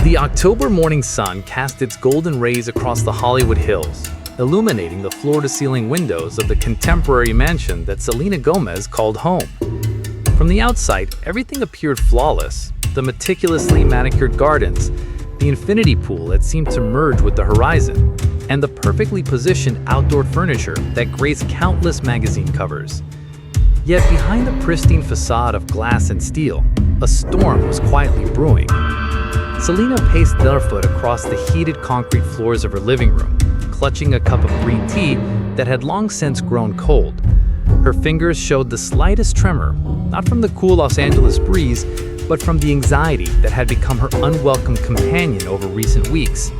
The October morning sun cast its golden rays across the Hollywood hills, illuminating the floor-to-ceiling windows of the contemporary mansion that Selena Gomez called home. From the outside, everything appeared flawless. The meticulously manicured gardens, the infinity pool that seemed to merge with the horizon, and the perfectly positioned outdoor furniture that graced countless magazine covers. Yet behind the pristine facade of glass and steel, a storm was quietly brewing. Selena paced barefoot across the heated concrete floors of her living room, clutching a cup of green tea that had long since grown cold. Her fingers showed the slightest tremor, not from the cool Los Angeles breeze, but from the anxiety that had become her unwelcome companion over recent weeks.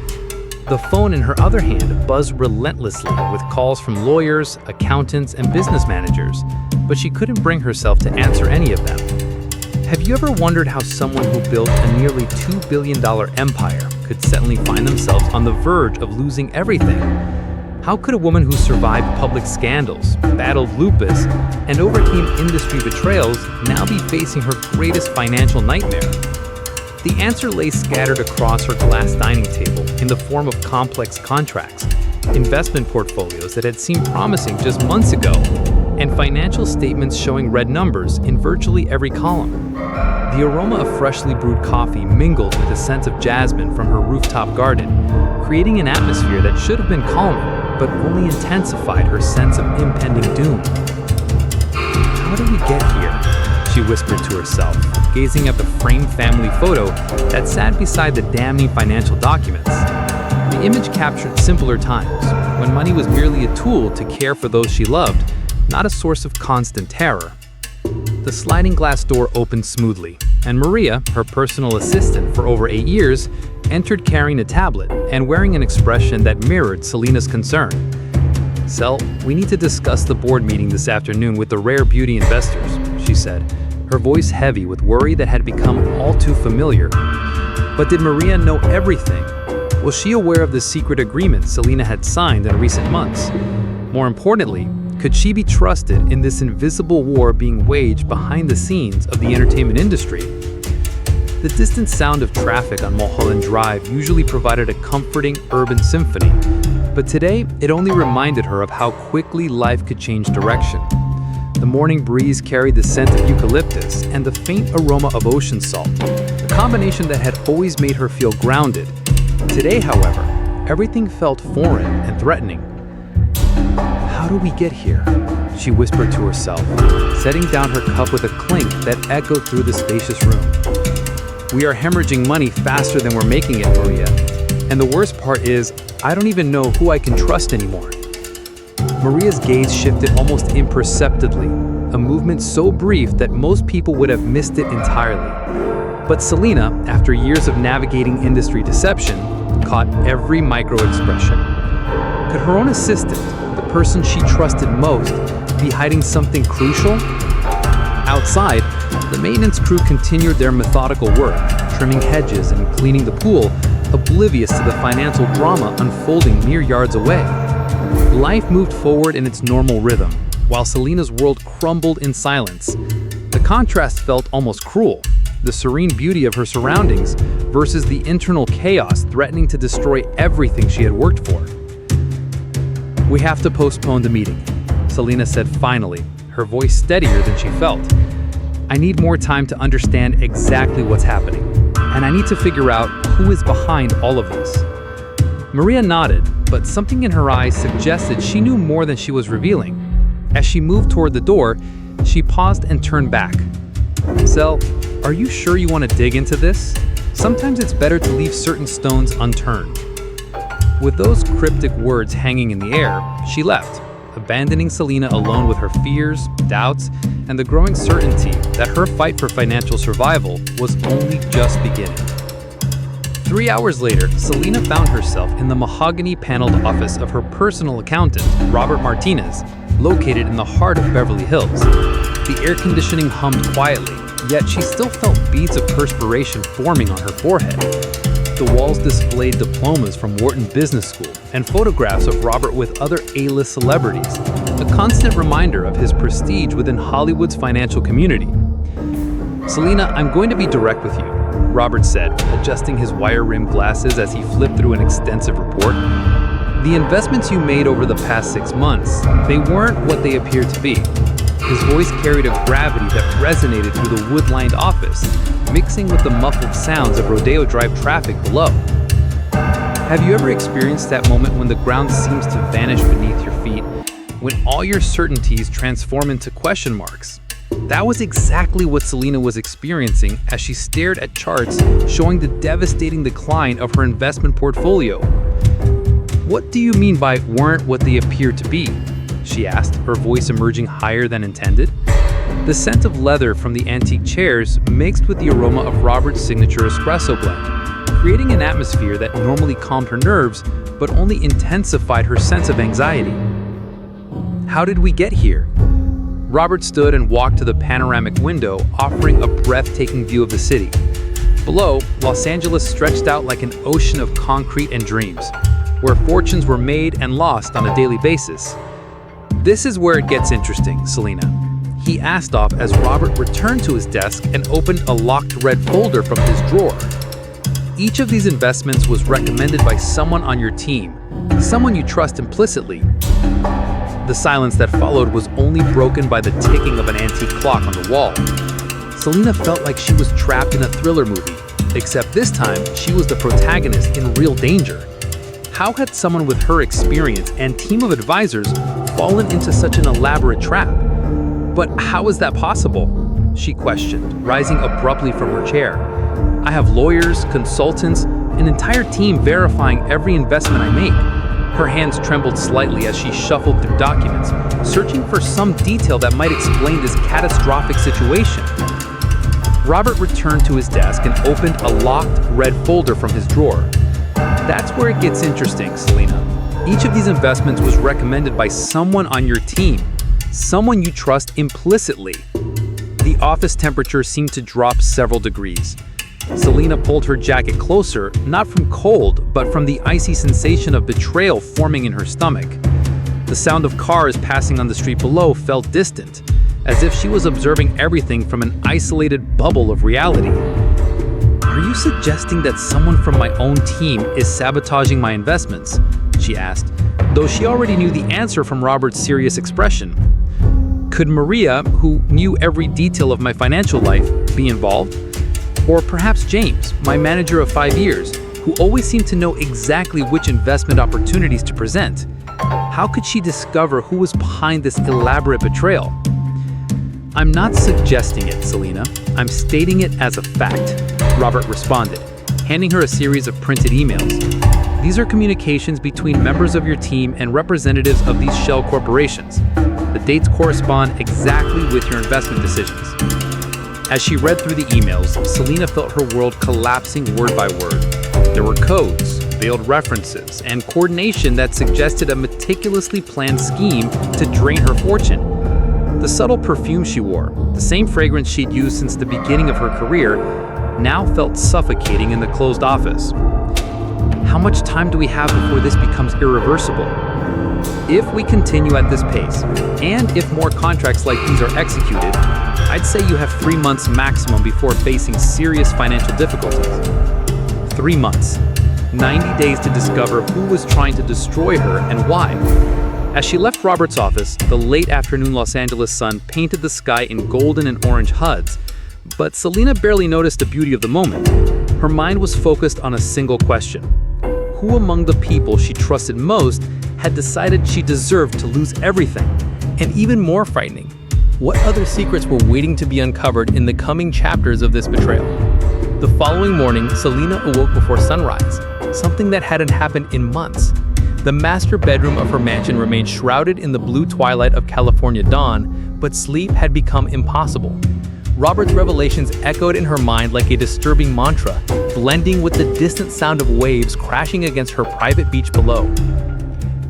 The phone in her other hand buzzed relentlessly with calls from lawyers, accountants, and business managers, but she couldn't bring herself to answer any of them. Have you ever wondered how someone who built a nearly $2 billion empire could suddenly find themselves on the verge of losing everything? How could a woman who survived public scandals, battled lupus, and overcame industry betrayals now be facing her greatest financial nightmare? The answer lay scattered across her glass dining table in the form of complex contracts, investment portfolios that had seemed promising just months ago, and financial statements showing red numbers in virtually every column. The aroma of freshly brewed coffee mingled with the scent of jasmine from her rooftop garden, creating an atmosphere that should have been calming, but only intensified her sense of impending doom. How did we get here? She whispered to herself, gazing at the framed family photo that sat beside the damning financial documents. The image captured simpler times, when money was merely a tool to care for those she loved, not a source of constant terror. The sliding glass door opened smoothly, and Maria, her personal assistant for over 8 years, entered carrying a tablet and wearing an expression that mirrored Selena's concern. "Sel, we need to discuss the board meeting this afternoon with the rare beauty investors," she said, her voice heavy with worry that had become all too familiar. But did Maria know everything? Was she aware of the secret agreement Selena had signed in recent months? More importantly, could she be trusted in this invisible war being waged behind the scenes of the entertainment industry? The distant sound of traffic on Mulholland Drive usually provided a comforting urban symphony, but today it only reminded her of how quickly life could change direction. The morning breeze carried the scent of eucalyptus and the faint aroma of ocean salt, a combination that had always made her feel grounded. Today, however, everything felt foreign and threatening. "How do we get here?" she whispered to herself, setting down her cup with a clink that echoed through the spacious room. "We are hemorrhaging money faster than we're making it, Maria. And the worst part is, I don't even know who I can trust anymore." Maria's gaze shifted almost imperceptibly, a movement so brief that most people would have missed it entirely. But Selena, after years of navigating industry deception, caught every micro-expression. Could her own assistant, the person she trusted most, be hiding something crucial? Outside, the maintenance crew continued their methodical work, trimming hedges and cleaning the pool, oblivious to the financial drama unfolding mere yards away. Life moved forward in its normal rhythm, while Selena's world crumbled in silence. The contrast felt almost cruel, the serene beauty of her surroundings versus the internal chaos threatening to destroy everything she had worked for. "We have to postpone the meeting," Selena said finally, her voice steadier than she felt. "I need more time to understand exactly what's happening, and I need to figure out who is behind all of this." Maria nodded, but something in her eyes suggested she knew more than she was revealing. As she moved toward the door, she paused and turned back. "Sel, are you sure you want to dig into this? Sometimes it's better to leave certain stones unturned." With those cryptic words hanging in the air, she left, abandoning Selena alone with her fears, doubts, and the growing certainty that her fight for financial survival was only just beginning. 3 hours later, Selena found herself in the mahogany-paneled office of her personal accountant, Robert Martinez, located in the heart of Beverly Hills. The air conditioning hummed quietly, yet she still felt beads of perspiration forming on her forehead. The walls displayed diplomas from Wharton Business School and photographs of Robert with other A-list celebrities, a constant reminder of his prestige within Hollywood's financial community. "Selena, I'm going to be direct with you. Robert said, adjusting his wire-rimmed glasses as he flipped through an extensive report. "The investments you made over the past 6 months, they weren't what they appeared to be." His voice carried a gravity that resonated through the wood-lined office, mixing with the muffled sounds of Rodeo Drive traffic below. Have you ever experienced that moment when the ground seems to vanish beneath your feet, when all your certainties transform into question marks? That was exactly what Selena was experiencing as she stared at charts showing the devastating decline of her investment portfolio. "What do you mean by weren't what they appeared to be?" she asked, her voice emerging higher than intended. The scent of leather from the antique chairs mixed with the aroma of Robert's signature espresso blend, creating an atmosphere that normally calmed her nerves but only intensified her sense of anxiety. "How did we get here?" Robert stood and walked to the panoramic window, offering a breathtaking view of the city. Below, Los Angeles stretched out like an ocean of concrete and dreams, where fortunes were made and lost on a daily basis. "This is where it gets interesting, Selena," he asked off as Robert returned to his desk and opened a locked red folder from his drawer. "Each of these investments was recommended by someone on your team, someone you trust implicitly." The silence that followed was only broken by the ticking of an antique clock on the wall. Selena felt like she was trapped in a thriller movie, except this time she was the protagonist in real danger. How had someone with her experience and team of advisors fallen into such an elaborate trap? "But how is that possible?" she questioned, rising abruptly from her chair. "I have lawyers, consultants, an entire team verifying every investment I make." Her hands trembled slightly as she shuffled through documents, searching for some detail that might explain this catastrophic situation. Robert returned to his desk and opened a locked red folder from his drawer. "That's where it gets interesting, Selena. Each of these investments was recommended by someone on your team, someone you trust implicitly." The office temperature seemed to drop several degrees. Selena pulled her jacket closer, not from cold, but from the icy sensation of betrayal forming in her stomach. The sound of cars passing on the street below felt distant, as if she was observing everything from an isolated bubble of reality. "Are you suggesting that someone from my own team is sabotaging my investments?" she asked, though she already knew the answer from Robert's serious expression. "Could Maria, who knew every detail of my financial life, be involved? Or perhaps James, my manager of 5 years, who always seemed to know exactly which investment opportunities to present? How could she discover who was behind this elaborate betrayal?" "I'm not suggesting it, Selena. I'm stating it as a fact," Robert responded, handing her a series of printed emails. "These are communications between members of your team and representatives of these shell corporations. The dates correspond exactly with your investment decisions." As she read through the emails, Selena felt her world collapsing word by word. There were codes, veiled references, and coordination that suggested a meticulously planned scheme to drain her fortune. The subtle perfume she wore, the same fragrance she'd used since the beginning of her career, now felt suffocating in the closed office. "How much time do we have before this becomes irreversible?" "If we continue at this pace, and if more contracts like these are executed, I'd say you have 3 months maximum before facing serious financial difficulties." 3 months. 90 days to discover who was trying to destroy her and why. As she left Robert's office, the late afternoon Los Angeles sun painted the sky in golden and orange HUDs, but Selena barely noticed the beauty of the moment. Her mind was focused on a single question. Who among the people she trusted most had decided she deserved to lose everything? And even more frightening, what other secrets were waiting to be uncovered in the coming chapters of this betrayal? The following morning, Selena awoke before sunrise, something that hadn't happened in months. The master bedroom of her mansion remained shrouded in the blue twilight of California dawn, but sleep had become impossible. Robert's revelations echoed in her mind like a disturbing mantra, blending with the distant sound of waves crashing against her private beach below.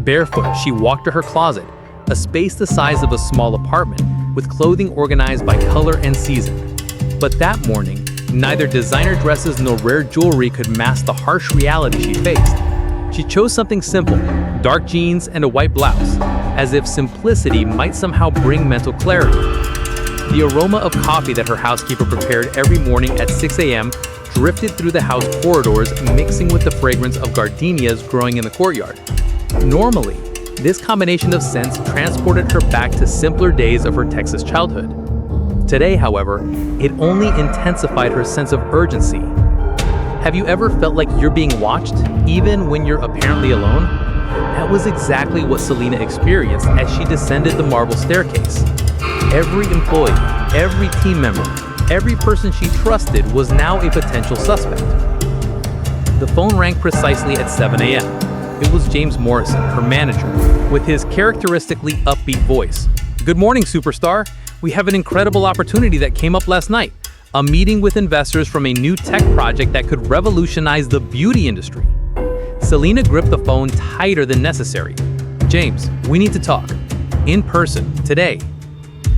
Barefoot, she walked to her closet, a space the size of a small apartment, with clothing organized by color and season. But that morning, neither designer dresses nor rare jewelry could mask the harsh reality she faced. She chose something simple, dark jeans and a white blouse, as if simplicity might somehow bring mental clarity. The aroma of coffee that her housekeeper prepared every morning at 6 a.m. drifted through the house corridors, mixing with the fragrance of gardenias growing in the courtyard. Normally, this combination of scents transported her back to simpler days of her Texas childhood. Today, however, it only intensified her sense of urgency. Have you ever felt like you're being watched, even when you're apparently alone? That was exactly what Selena experienced as she descended the marble staircase. Every employee, every team member, every person she trusted was now a potential suspect. The phone rang precisely at 7 a.m. It was James Morrison, her manager, with his characteristically upbeat voice. "Good morning, superstar. We have an incredible opportunity that came up last night. A meeting with investors from a new tech project that could revolutionize the beauty industry." Selena gripped the phone tighter than necessary. "James, we need to talk. In person, today."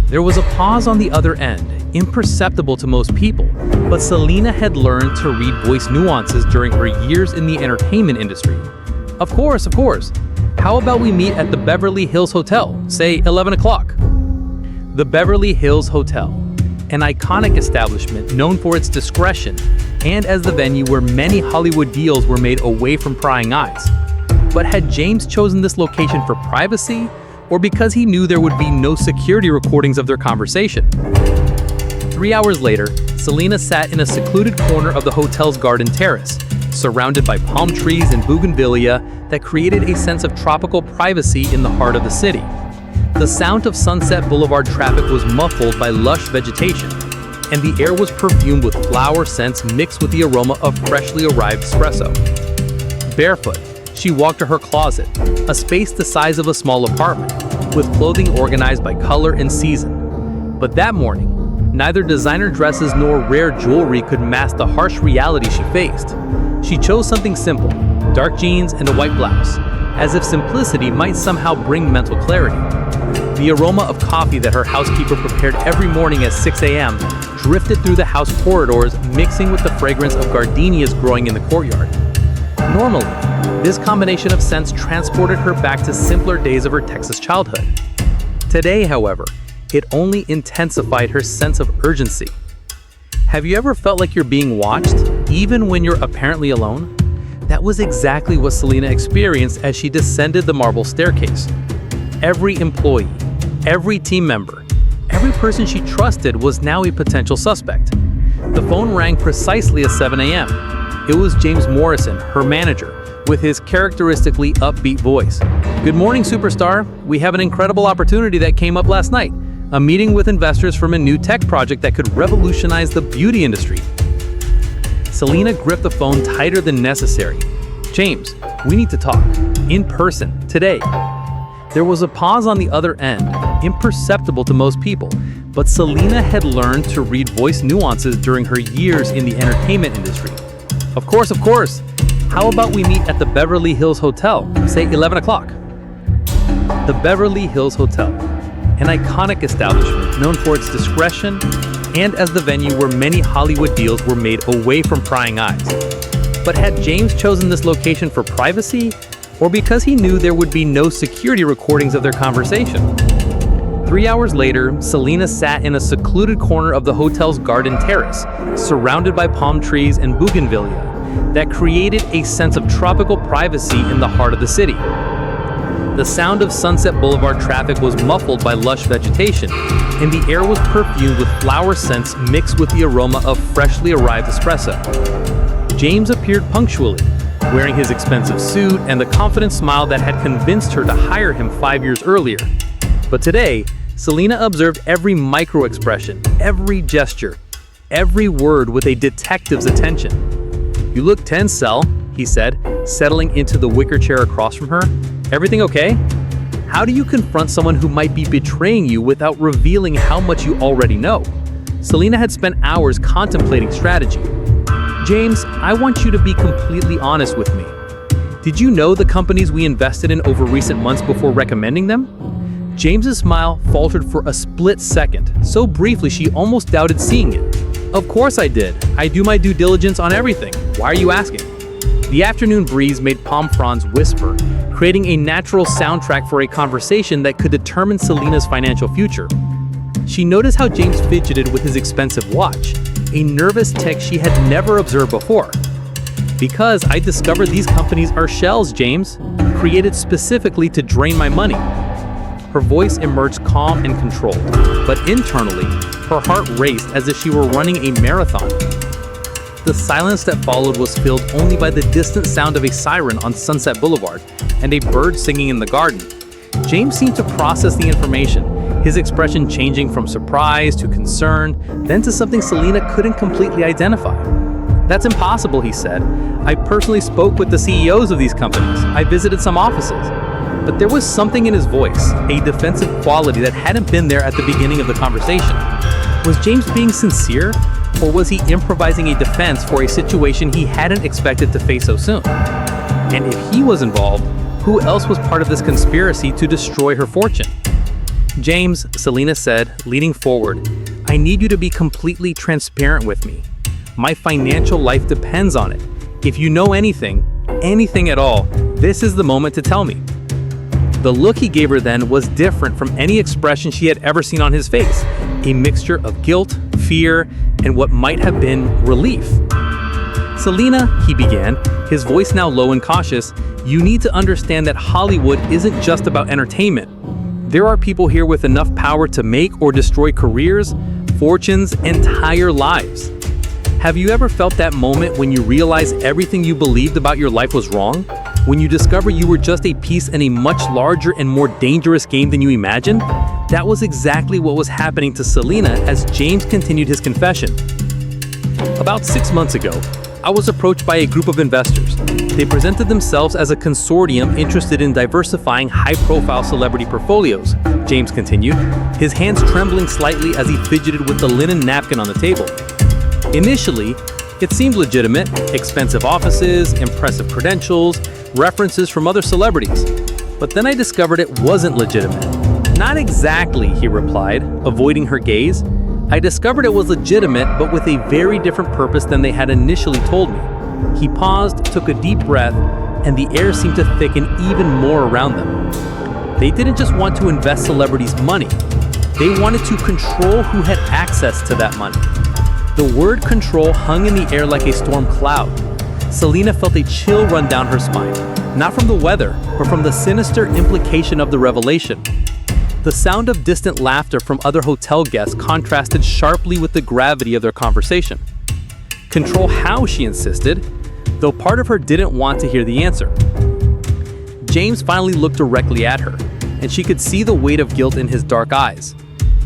There was a pause on the other end, imperceptible to most people, but Selena had learned to read voice nuances during her years in the entertainment industry. Of course. How about we meet at the Beverly Hills Hotel, say 11 o'clock? The Beverly Hills Hotel, an iconic establishment known for its discretion and as the venue where many Hollywood deals were made away from prying eyes. But had James chosen this location for privacy, or because he knew there would be no security recordings of their conversation? 3 hours later, Selena sat in a secluded corner of the hotel's garden terrace, surrounded by palm trees and bougainvillea that created a sense of tropical privacy in the heart of the city. The sound of Sunset Boulevard traffic was muffled by lush vegetation, and the air was perfumed with flower scents mixed with the aroma of freshly arrived espresso. Barefoot, she walked to her closet, a space the size of a small apartment, with clothing organized by color and season. But that morning, neither designer dresses nor rare jewelry could mask the harsh reality she faced. She chose something simple, dark jeans and a white blouse, as if simplicity might somehow bring mental clarity. The aroma of coffee that her housekeeper prepared every morning at 6 a.m. drifted through the house corridors, mixing with the fragrance of gardenias growing in the courtyard. Normally, this combination of scents transported her back to simpler days of her Texas childhood. Today, however, it only intensified her sense of urgency. Have you ever felt like you're being watched, even when you're apparently alone? That was exactly what Selena experienced as she descended the marble staircase. Every employee, every team member, every person she trusted was now a potential suspect. The phone rang precisely at 7 a.m. It was James Morrison, her manager, with his characteristically upbeat voice. "Good morning, superstar. We have an incredible opportunity that came up last night. A meeting with investors from a new tech project that could revolutionize the beauty industry." Selena gripped the phone tighter than necessary. "James, we need to talk. In person, today." There was a pause on the other end, imperceptible to most people, but Selena had learned to read voice nuances during her years in the entertainment industry. Of course. How about we meet at the Beverly Hills Hotel, say 11 o'clock? The Beverly Hills Hotel, an iconic establishment known for its discretion and as the venue where many Hollywood deals were made away from prying eyes. But had James chosen this location for privacy, or because he knew there would be no security recordings of their conversation? 3 hours later, Selena sat in a secluded corner of the hotel's garden terrace, surrounded by palm trees and bougainvillea that created a sense of tropical privacy in the heart of the city. The sound of Sunset Boulevard traffic was muffled by lush vegetation, and the air was perfumed with flower scents mixed with the aroma of freshly arrived espresso. James appeared punctually, wearing his expensive suit and the confident smile that had convinced her to hire him 5 years earlier. But today, Selena observed every micro-expression, every gesture, every word with a detective's attention. "You look tense, Sel," he said, settling into the wicker chair across from her. "Everything okay?" How do you confront someone who might be betraying you without revealing how much you already know? Selena had spent hours contemplating strategy. "James, I want you to be completely honest with me. Did you know the companies we invested in over recent months before recommending them?" James's smile faltered for a split second, so briefly she almost doubted seeing it. "Of course I did. I do my due diligence on everything. Why are you asking?" The afternoon breeze made palm fronds whisper, creating a natural soundtrack for a conversation that could determine Selena's financial future. She noticed how James fidgeted with his expensive watch, a nervous tick she had never observed before. "Because I discovered these companies are shells, James, created specifically to drain my money." Her voice emerged calm and controlled, but internally, her heart raced as if she were running a marathon. The silence that followed was filled only by the distant sound of a siren on Sunset Boulevard and a bird singing in the garden. James seemed to process the information, his expression changing from surprise to concern, then to something Selena couldn't completely identify. "That's impossible," he said. "I personally spoke with the CEOs of these companies. I visited some offices." But there was something in his voice, a defensive quality that hadn't been there at the beginning of the conversation. Was James being sincere, or was he improvising a defense for a situation he hadn't expected to face so soon? And if he was involved, who else was part of this conspiracy to destroy her fortune? "James," Selena said, leaning forward, "I need you to be completely transparent with me. My financial life depends on it. If you know anything at all, this is the moment to tell me." The look he gave her then was different from any expression she had ever seen on his face, a mixture of guilt, fear, and what might have been relief. "Selena," he began, his voice now low and cautious, "you need to understand that Hollywood isn't just about entertainment. There are people here with enough power to make or destroy careers, fortunes, entire lives. Have you ever felt that moment when you realize everything you believed about your life was wrong? When you discover you were just a piece in a much larger and more dangerous game than you imagined?" That was exactly what was happening to Selena as James continued his confession. "About 6 months ago, I was approached by a group of investors. They presented themselves as a consortium interested in diversifying high-profile celebrity portfolios," James continued, his hands trembling slightly as he fidgeted with the linen napkin on the table. "Initially, it seemed legitimate, expensive offices, impressive credentials, references from other celebrities. But then I discovered it wasn't legitimate." "Not exactly," he replied, avoiding her gaze. "I discovered it was legitimate, but with a very different purpose than they had initially told me." He paused, took a deep breath, and the air seemed to thicken even more around them. "They didn't just want to invest celebrities' money. They wanted to control who had access to that money." The word control hung in the air like a storm cloud. Selena felt a chill run down her spine, not from the weather, but from the sinister implication of the revelation. The sound of distant laughter from other hotel guests contrasted sharply with the gravity of their conversation. Control how, she insisted, though part of her didn't want to hear the answer. James finally looked directly at her, and she could see the weight of guilt in his dark eyes.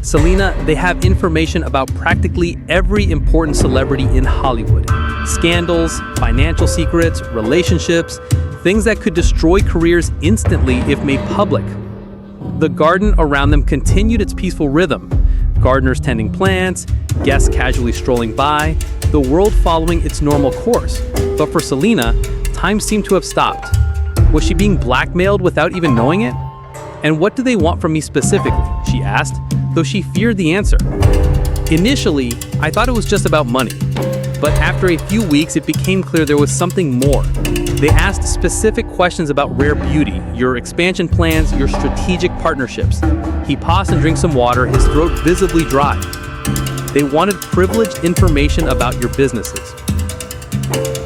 "Selena, they have information about practically every important celebrity in Hollywood. Scandals, financial secrets, relationships, things that could destroy careers instantly if made public." The garden around them continued its peaceful rhythm. Gardeners tending plants, guests casually strolling by, the world following its normal course. But for Selena, time seemed to have stopped. Was she being blackmailed without even knowing it? "And what do they want from me specifically?" she asked, though she feared the answer. "Initially, I thought it was just about money. But after a few weeks, it became clear there was something more. They asked specific questions about rare beauty, your expansion plans, your strategic partnerships." He paused and drank some water, his throat visibly dry. "They wanted privileged information about your businesses."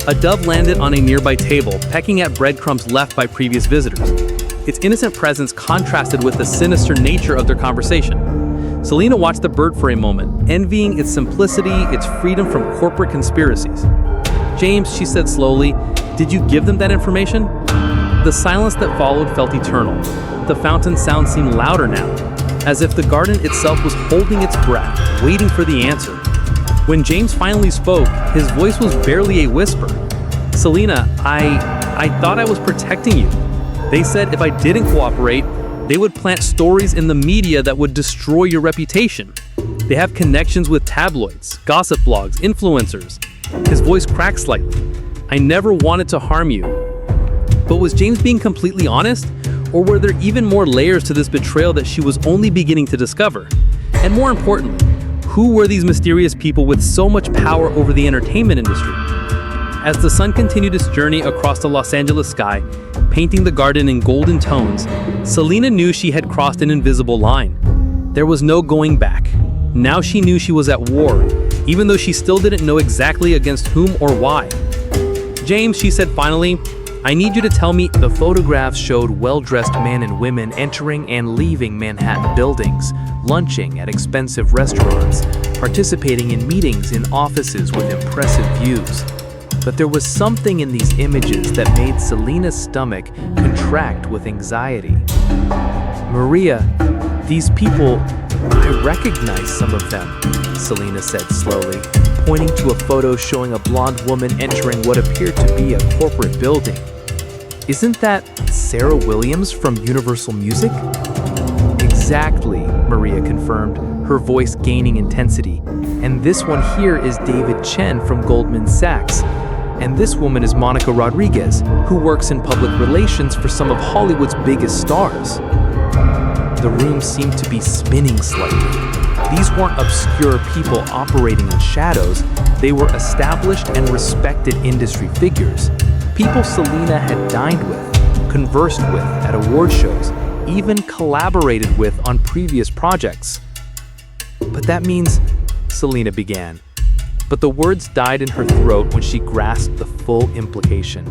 A dove landed on a nearby table, pecking at breadcrumbs left by previous visitors. Its innocent presence contrasted with the sinister nature of their conversation. Selena watched the bird for a moment, envying its simplicity, its freedom from corporate conspiracies. "James," she said slowly, "did you give them that information?" The silence that followed felt eternal. The fountain sound seemed louder now, as if the garden itself was holding its breath, waiting for the answer. When James finally spoke, his voice was barely a whisper. "Selena, I thought I was protecting you. They said if I didn't cooperate, they would plant stories in the media that would destroy your reputation. They have connections with tabloids, gossip blogs, influencers." His voice cracked slightly. "I never wanted to harm you." But was James being completely honest? Or were there even more layers to this betrayal that she was only beginning to discover? And more importantly, who were these mysterious people with so much power over the entertainment industry? As the sun continued its journey across the Los Angeles sky, painting the garden in golden tones, Selena knew she had crossed an invisible line. There was no going back. Now she knew she was at war, even though she still didn't know exactly against whom or why. "James," she said finally, "I need you to tell me." The photographs showed well-dressed men and women entering and leaving Manhattan buildings, lunching at expensive restaurants, participating in meetings in offices with impressive views. But there was something in these images that made Selena's stomach contract with anxiety. "Maria, these people, I recognize some of them," Selena said slowly, pointing to a photo showing a blonde woman entering what appeared to be a corporate building. "Isn't that Sarah Williams from Universal Music?" "Exactly," Maria confirmed, her voice gaining intensity. "And this one here is David Chen from Goldman Sachs. And this woman is Monica Rodriguez, who works in public relations for some of Hollywood's biggest stars." The room seemed to be spinning slightly. These weren't obscure people operating in shadows. They were established and respected industry figures. People Selena had dined with, conversed with at award shows, even collaborated with on previous projects. "But that means," Selena began. But the words died in her throat when she grasped the full implication.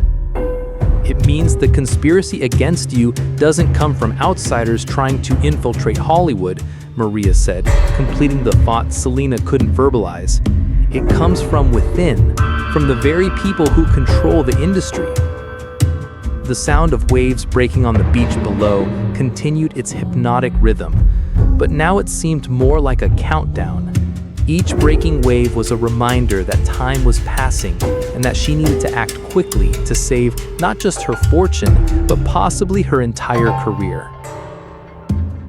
"It means the conspiracy against you doesn't come from outsiders trying to infiltrate Hollywood," Maria said, completing the thought Selena couldn't verbalize. "It comes from within, from the very people who control the industry." The sound of waves breaking on the beach below continued its hypnotic rhythm, but now it seemed more like a countdown. Each breaking wave was a reminder that time was passing and that she needed to act quickly to save not just her fortune, but possibly her entire career.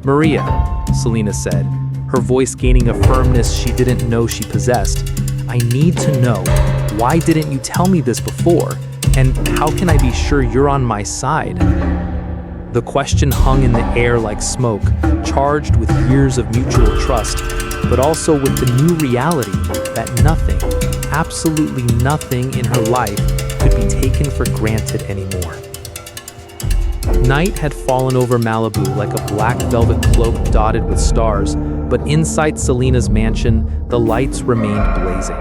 "Maria," Selena said, her voice gaining a firmness she didn't know she possessed, "I need to know, why didn't you tell me this before? And how can I be sure you're on my side?" The question hung in the air like smoke, charged with years of mutual trust, but also with the new reality that nothing, absolutely nothing in her life could be taken for granted anymore. Night had fallen over Malibu like a black velvet cloak dotted with stars, but inside Selena's mansion, the lights remained blazing.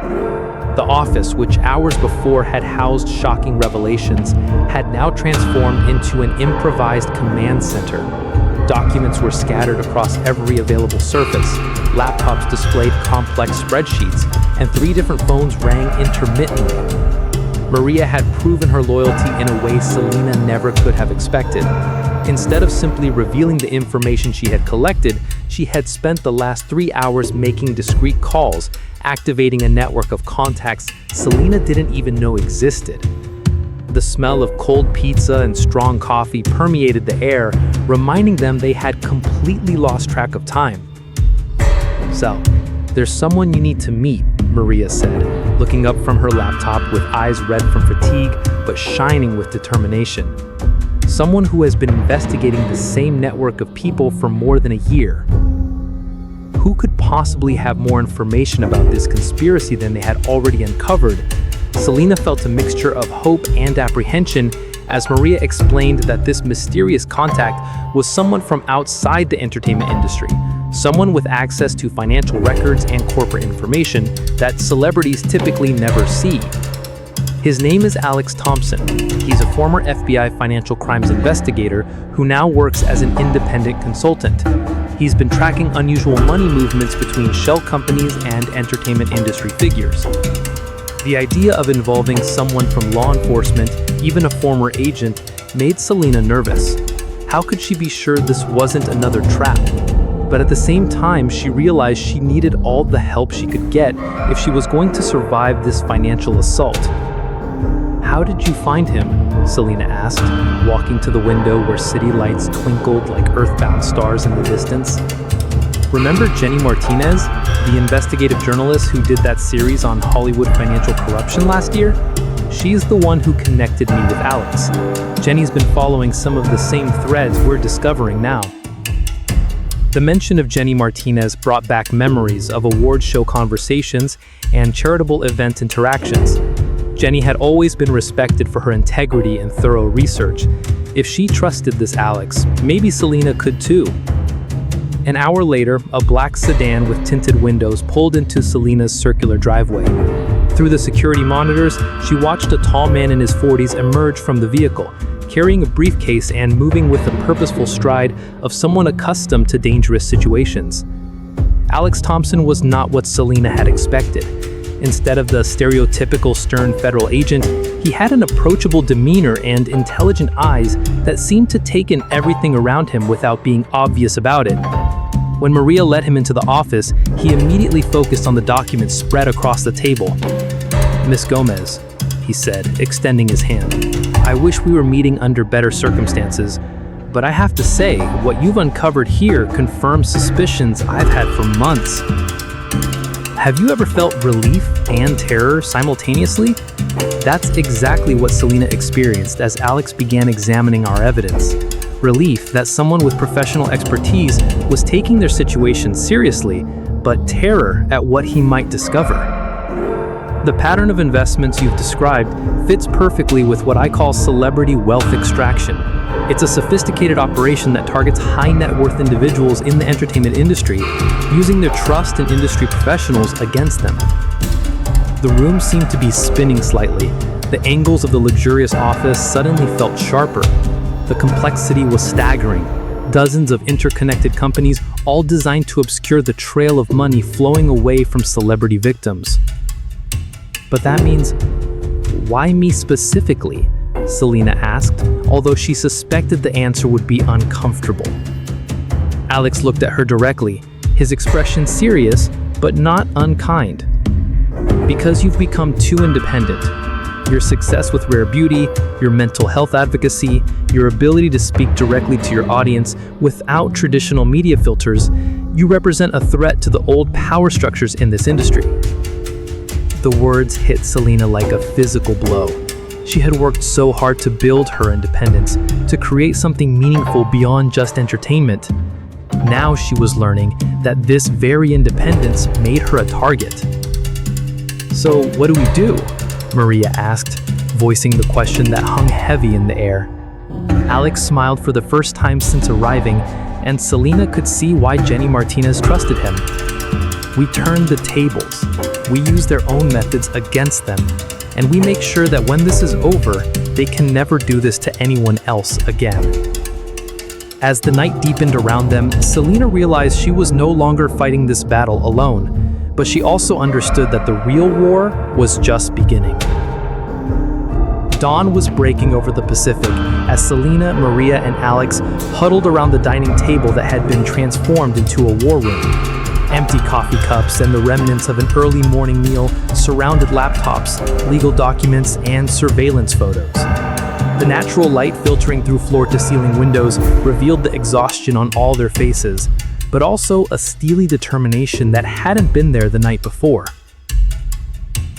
The office, which hours before had housed shocking revelations, had now transformed into an improvised command center. Documents were scattered across every available surface, laptops displayed complex spreadsheets, and 3 different phones rang intermittently. Maria had proven her loyalty in a way Selena never could have expected. Instead of simply revealing the information she had collected, she had spent the last 3 hours making discreet calls, activating a network of contacts Selena didn't even know existed. The smell of cold pizza and strong coffee permeated the air, reminding them they had completely lost track of time. "So, there's someone you need to meet," Maria said, looking up from her laptop with eyes red from fatigue but shining with determination. "Someone who has been investigating the same network of people for more than a year. Who could possibly have more information about this conspiracy than they had already uncovered?" Selena felt a mixture of hope and apprehension as Maria explained that this mysterious contact was someone from outside the entertainment industry, someone with access to financial records and corporate information that celebrities typically never see. His name is Alex Thompson. He's a former FBI financial crimes investigator who now works as an independent consultant. He's been tracking unusual money movements between shell companies and entertainment industry figures. The idea of involving someone from law enforcement, even a former agent, made Selena nervous. How could she be sure this wasn't another trap? But at the same time, she realized she needed all the help she could get if she was going to survive this financial assault. "How did you find him?" Selena asked, walking to the window where city lights twinkled like earthbound stars in the distance. "Remember Jenny Martinez, the investigative journalist who did that series on Hollywood financial corruption last year? She's the one who connected me with Alex. Jenny's been following some of the same threads we're discovering now." The mention of Jenny Martinez brought back memories of award show conversations and charitable event interactions. Jenny had always been respected for her integrity and thorough research. If she trusted this Alex, maybe Selena could too. An hour later, a black sedan with tinted windows pulled into Selena's circular driveway. Through the security monitors, she watched a tall man in his 40s emerge from the vehicle, carrying a briefcase and moving with the purposeful stride of someone accustomed to dangerous situations. Alex Thompson was not what Selena had expected. Instead of the stereotypical stern federal agent, he had an approachable demeanor and intelligent eyes that seemed to take in everything around him without being obvious about it. When Maria led him into the office, he immediately focused on the documents spread across the table. "Miss Gomez," he said, extending his hand, "I wish we were meeting under better circumstances, but I have to say, what you've uncovered here confirms suspicions I've had for months." Have you ever felt relief and terror simultaneously? That's exactly what Selena experienced as Alex began examining our evidence. Relief that someone with professional expertise was taking their situation seriously, but terror at what he might discover. The pattern of investments you've described fits perfectly with what I call celebrity wealth extraction. It's a sophisticated operation that targets high net worth individuals in the entertainment industry, using their trust in industry professionals against them. The room seemed to be spinning slightly. The angles of the luxurious office suddenly felt sharper. The complexity was staggering. Dozens of interconnected companies, all designed to obscure the trail of money flowing away from celebrity victims. But that means, why me specifically? Selena asked, although she suspected the answer would be uncomfortable. Alex looked at her directly, his expression serious, but not unkind. Because you've become too independent. Your success with rare beauty, your mental health advocacy, your ability to speak directly to your audience without traditional media filters, you represent a threat to the old power structures in this industry. The words hit Selena like a physical blow. She had worked so hard to build her independence, to create something meaningful beyond just entertainment. Now she was learning that this very independence made her a target. "So what do we do?" Maria asked, voicing the question that hung heavy in the air. Alex smiled for the first time since arriving, and Selena could see why Jenny Martinez trusted him. "We turn the tables. We use their own methods against them, and we make sure that when this is over, they can never do this to anyone else again." As the night deepened around them, Selena realized she was no longer fighting this battle alone, but she also understood that the real war was just beginning. Dawn was breaking over the Pacific as Selena, Maria, and Alex huddled around the dining table that had been transformed into a war room. Empty coffee cups and the remnants of an early morning meal surrounded laptops, legal documents, and surveillance photos. The natural light filtering through floor-to-ceiling windows revealed the exhaustion on all their faces, but also a steely determination that hadn't been there the night before.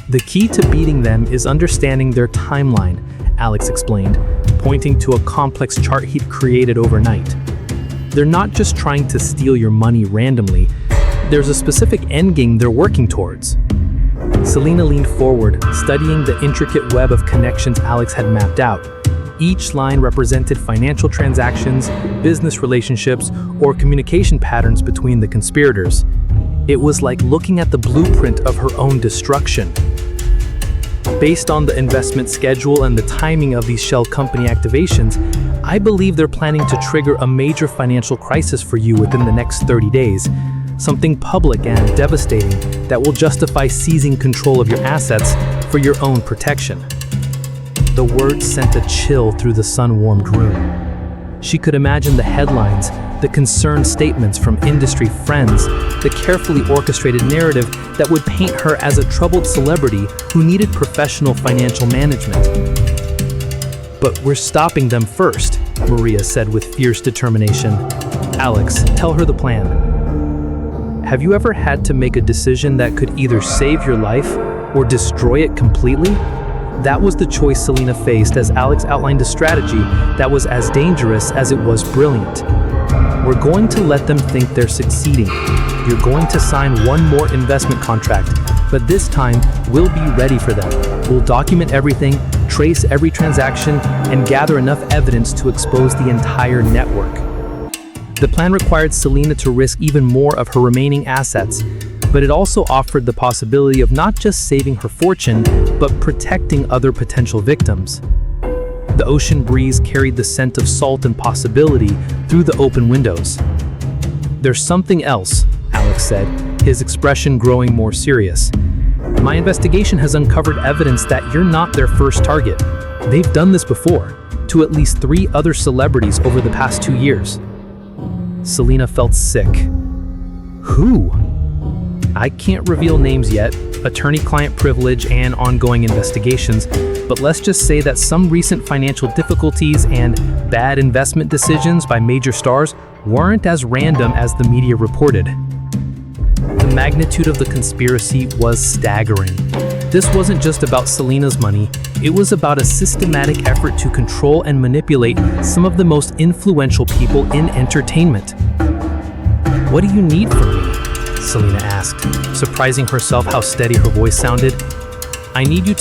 "The key to beating them is understanding their timeline," Alex explained, pointing to a complex chart he'd created overnight. "They're not just trying to steal your money randomly. There's a specific endgame they're working towards." Selena leaned forward, studying the intricate web of connections Alex had mapped out. Each line represented financial transactions, business relationships, or communication patterns between the conspirators. It was like looking at the blueprint of her own destruction. "Based on the investment schedule and the timing of these shell company activations, I believe they're planning to trigger a major financial crisis for you within the next 30 days. Something public and devastating that will justify seizing control of your assets for your own protection." The words sent a chill through the sun-warmed room. She could imagine the headlines, the concerned statements from industry friends, the carefully orchestrated narrative that would paint her as a troubled celebrity who needed professional financial management. "But we're stopping them first," Maria said with fierce determination. "Alex, tell her the plan." Have you ever had to make a decision that could either save your life or destroy it completely? That was the choice Selena faced as Alex outlined a strategy that was as dangerous as it was brilliant. "We're going to let them think they're succeeding. You're going to sign one more investment contract, but this time we'll be ready for them. We'll document everything, trace every transaction, and gather enough evidence to expose the entire network." The plan required Selena to risk even more of her remaining assets, but it also offered the possibility of not just saving her fortune, but protecting other potential victims. The ocean breeze carried the scent of salt and possibility through the open windows. "There's something else," Alex said, his expression growing more serious. "My investigation has uncovered evidence that you're not their first target. They've done this before, to at least 3 other celebrities over the past 2 years." Selena felt sick. "Who?" "I can't reveal names yet, attorney-client privilege and ongoing investigations, but let's just say that some recent financial difficulties and bad investment decisions by major stars weren't as random as the media reported." The magnitude of the conspiracy was staggering. This wasn't just about Selena's money, it was about a systematic effort to control and manipulate some of the most influential people in entertainment. "What do you need from me?" Selena asked, surprising herself how steady her voice sounded. "I need you to